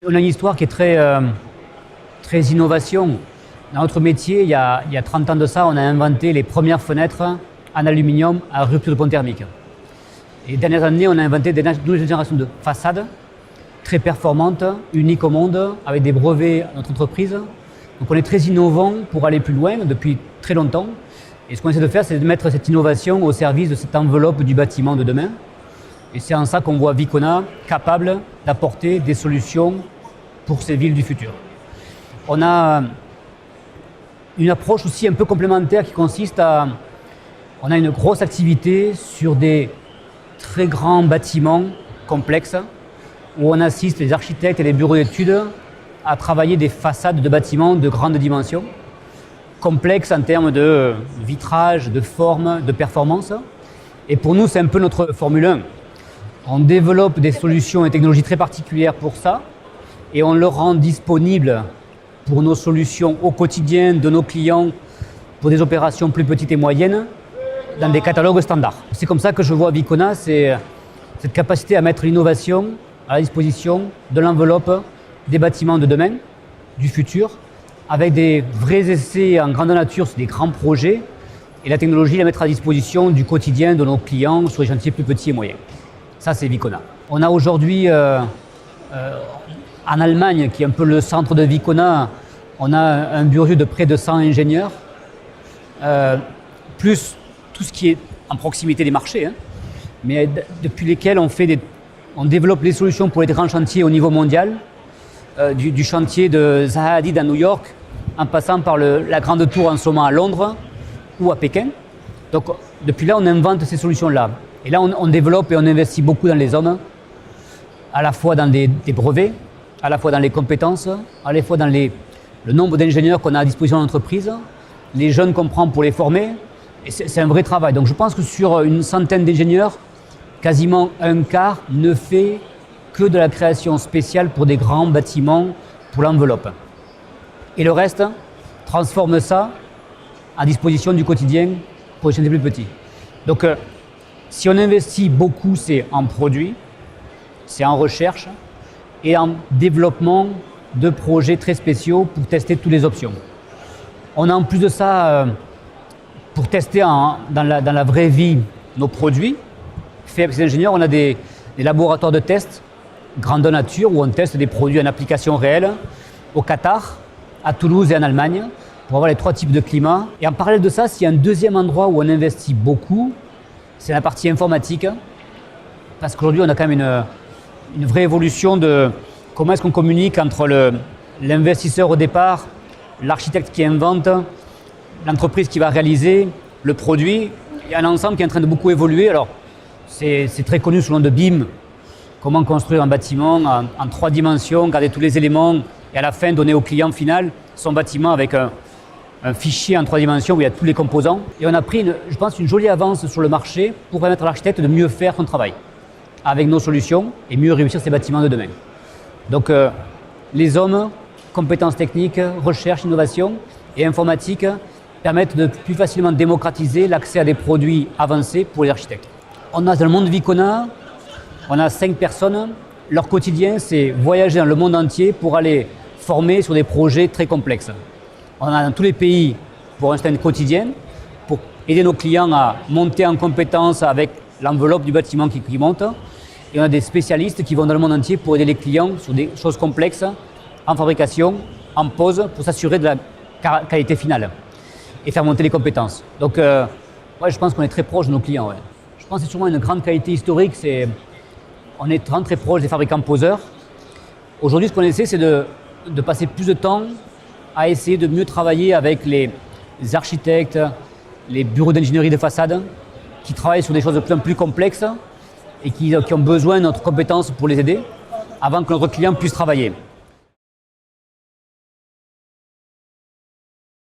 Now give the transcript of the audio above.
On a une histoire qui est très innovation. Dans notre métier, il y a 30 ans de ça, on a inventé les premières fenêtres en aluminium à rupture de pont thermique. Et dernières années, on a inventé des nouvelles générations de façades très performantes, uniques au monde, avec des brevets à notre entreprise. Donc on est très innovant pour aller plus loin depuis très longtemps. Et ce qu'on essaie de faire, c'est de mettre cette innovation au service de cette enveloppe du bâtiment de demain. Et c'est en ça qu'on voit Vicona capable d'apporter des solutions pour ces villes du futur. On a une approche aussi un peu complémentaire qui consiste à... On a une grosse activité sur des très grands bâtiments complexes où on assiste les architectes et les bureaux d'études à travailler des façades de bâtiments de grande dimension, complexes en termes de vitrage, de forme, de performance. Et pour nous, c'est un peu notre Formule 1. On développe des solutions et technologies très particulières pour ça et on le rend disponible pour nos solutions au quotidien de nos clients pour des opérations plus petites et moyennes dans des catalogues standards. C'est comme ça que je vois Vicona, c'est cette capacité à mettre l'innovation à la disposition de l'enveloppe des bâtiments de demain, du futur, avec des vrais essais en grande nature sur des grands projets et la technologie la mettre à disposition du quotidien de nos clients sur les chantiers plus petits et moyens. Ça, c'est Vicona. On a aujourd'hui, en Allemagne, qui est un peu le centre de Vicona, on a un bureau de près de 100 ingénieurs, plus tout ce qui est en proximité des marchés, mais depuis lesquels on développe les solutions pour les grands chantiers au niveau mondial, du chantier de Zaha Hadid à New York, en passant par la Grande Tour en ce moment à Londres ou à Pékin. Donc depuis là, on invente ces solutions-là. Et là, on développe et on investit beaucoup dans les hommes, à la fois dans des brevets, à la fois dans les compétences, à la fois dans le nombre d'ingénieurs qu'on a à disposition de l'entreprise, les jeunes qu'on prend pour les former. Et c'est un vrai travail. Donc je pense que sur une centaine d'ingénieurs, quasiment un quart ne fait que de la création spéciale pour des grands bâtiments, pour l'enveloppe. Et le reste transforme ça à disposition du quotidien pour les chantiers plus petits. Donc si on investit beaucoup, c'est en produits, c'est en recherche et en développement de projets très spéciaux pour tester toutes les options. On a en plus de ça, pour tester dans la vraie vie nos produits, fait avec ces ingénieurs, on a des laboratoires de test grandeur nature où on teste des produits en application réelle au Qatar, à Toulouse et en Allemagne pour avoir les 3 types de climat. Et en parallèle de ça, s'il y a un deuxième endroit où on investit beaucoup, c'est la partie informatique, parce qu'aujourd'hui on a quand même une vraie évolution de comment est-ce qu'on communique entre l'investisseur au départ, l'architecte qui invente, l'entreprise qui va réaliser, le produit. Il y a un ensemble qui est en train de beaucoup évoluer. Alors c'est très connu sous le nom de BIM, comment construire un bâtiment en 3 dimensions, garder tous les éléments et à la fin donner au client final son bâtiment avec un fichier en 3 dimensions où il y a tous les composants. Et on a pris, je pense, une jolie avance sur le marché pour permettre à l'architecte de mieux faire son travail avec nos solutions et mieux réussir ses bâtiments de demain. Donc les hommes, compétences techniques, recherche, innovation et informatique permettent de plus facilement démocratiser l'accès à des produits avancés pour les architectes. On a dans le monde Vicona, on a 5 personnes. Leur quotidien, c'est voyager dans le monde entier pour aller former sur des projets très complexes. On a dans tous les pays pour un stand quotidien, pour aider nos clients à monter en compétences avec l'enveloppe du bâtiment qui monte. Et on a des spécialistes qui vont dans le monde entier pour aider les clients sur des choses complexes, en fabrication, en pose, pour s'assurer de la qualité finale et faire monter les compétences. Donc, je pense qu'on est très proche de nos clients. Ouais. Je pense que c'est sûrement une grande qualité historique, on est très proche des fabricants poseurs. Aujourd'hui, ce qu'on essaie, c'est de passer plus de temps à essayer de mieux travailler avec les architectes, les bureaux d'ingénierie de façade, qui travaillent sur des choses de plus en plus complexes et qui ont besoin de notre compétence pour les aider, avant que notre client puisse travailler.